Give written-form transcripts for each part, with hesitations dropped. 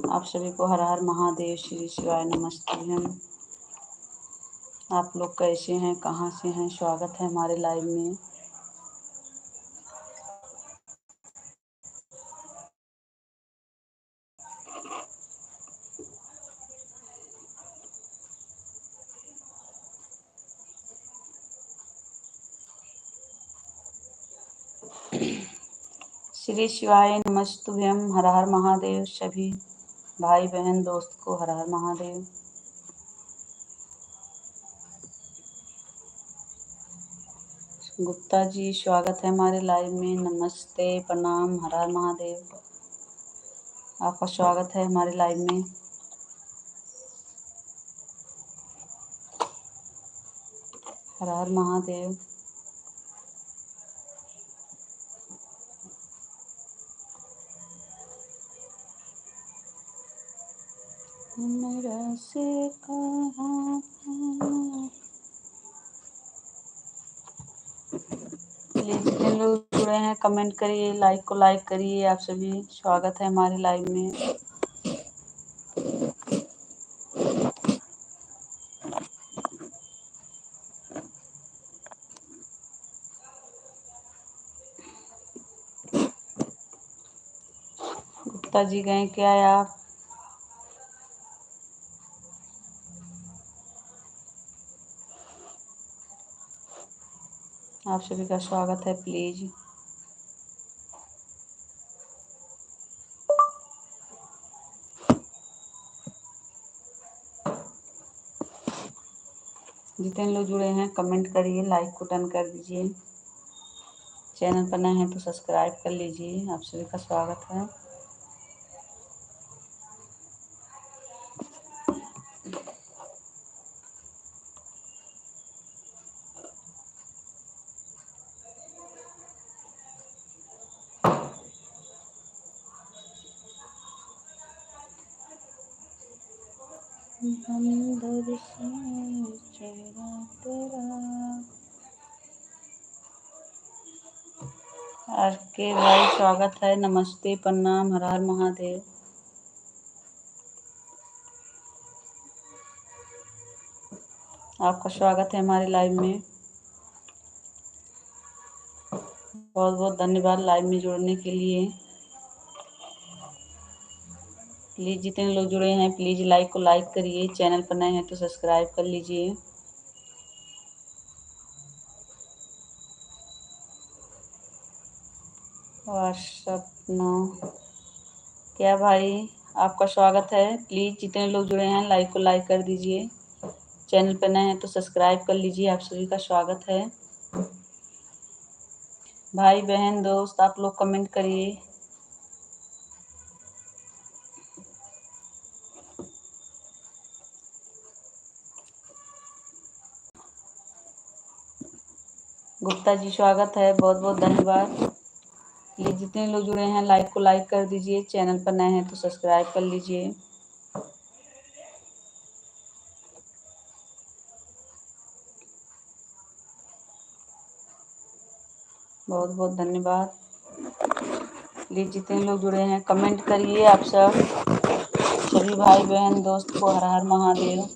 आप सभी को हर हर महादेव, श्री शिवाय नमस्तुभ्यम। आप लोग कैसे हैं, कहाँ से हैं? स्वागत है हमारे लाइव में। श्री शिवाय नमस्तुभ्यम। हर हर महादेव। सभी भाई बहन दोस्त को हर हर महादेव। गुप्ता जी स्वागत है हमारे लाइव में। नमस्ते, प्रणाम, हर हर महादेव। आपका स्वागत है हमारे लाइव में। हर हर महादेव। हमरा से कहा प्लीज जितने लोग जुड़े हैं कमेंट करिए, लाइक को लाइक करिए। आप सभी स्वागत है हमारे लाइव में। गुप्ता जी गए क्या आप? आप सभी का स्वागत है। प्लीज जितने लोग जुड़े हैं कमेंट करिए, लाइक को डन कर दीजिए। चैनल पर नए हैं तो सब्सक्राइब कर लीजिए। आप सभी का स्वागत है। अंदर से चेहरा तेरा। आर के भाई स्वागत है। नमस्ते, प्रणाम, हर हर महादेव। आपका स्वागत है हमारे लाइव में। बहुत बहुत धन्यवाद लाइव में जुड़ने के लिए। प्लीज़ जितने लोग जुड़े हैं प्लीज़ लाइक को लाइक करिए। चैनल पर नए हैं तो सब्सक्राइब कर लीजिए। व्हाट्सअप नो क्या भाई, आपका स्वागत है। प्लीज़ जितने लोग जुड़े हैं लाइक को लाइक कर दीजिए। चैनल पर नए हैं तो सब्सक्राइब कर लीजिए। आप सभी का स्वागत है। भाई बहन दोस्त आप लोग कमेंट करिए। गुप्ता जी स्वागत है, बहुत बहुत धन्यवाद। प्लीज़ जितने लोग जुड़े हैं लाइक को लाइक कर दीजिए। चैनल पर नए हैं तो सब्सक्राइब कर लीजिए। बहुत बहुत धन्यवाद। प्लीज़ जितने लोग जुड़े हैं कमेंट करिए। आप सब सभी भाई बहन दोस्त को हर हर महादेव।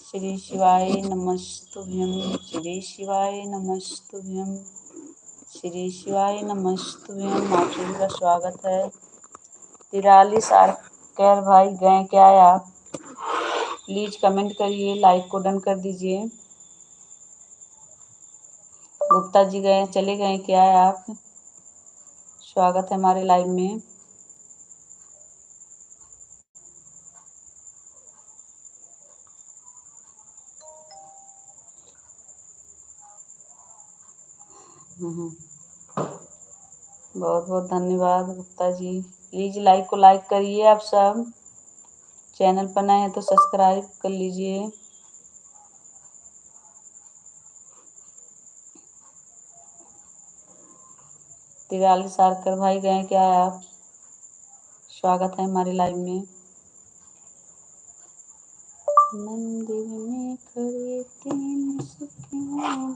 श्री शिवाय नमस्तुभ्यम। श्री शिवाय नमस्तुभ्यम। श्री शिवाय नमस्तुभ्यम। आप सभी का स्वागत है। 43 आर्कर भाई गए क्या आप? प्लीज कमेंट करिए, लाइक को डन कर दीजिए। गुप्ता जी गए, चले गए क्या आप? स्वागत है हमारे लाइव में। बहुत बहुत धन्यवाद गुप्ता जी। प्लीज लाइक को लाइक करिए। आप सब चैनल पर नए हैं तो सब्सक्राइब कर लीजिए। तिराली सारकर भाई गए क्या आप? स्वागत है हमारे लाइव में। मंदिर में खड़े तीन सखियों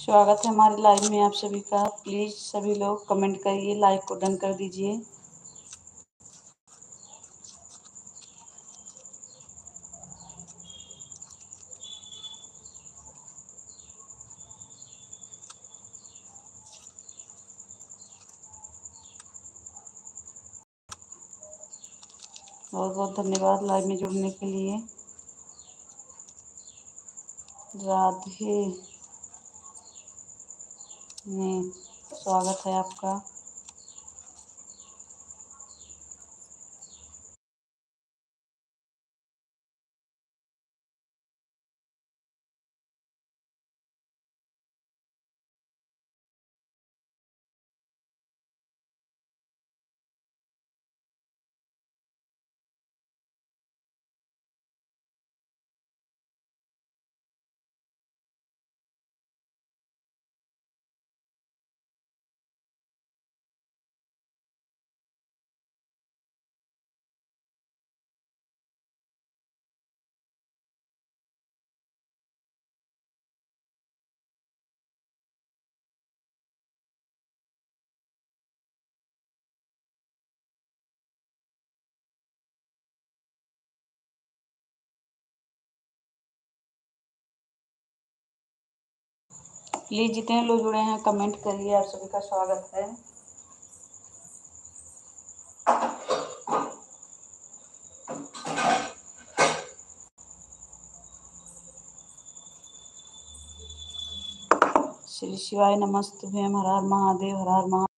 स्वागत है हमारे लाइव में आप सभी का। प्लीज़ सभी लोग कमेंट करिए, लाइक को डन कर दीजिए। बहुत बहुत धन्यवाद लाइव में जुड़ने के लिए। राधे ने स्वागत है आपका। प्लीज़ जितने लोग जुड़े हैं कमेंट करिए, आप सभी का स्वागत है। श्री शिवाय नमस्तुभ्यं। हर हर महादेव, हर हर महादेव।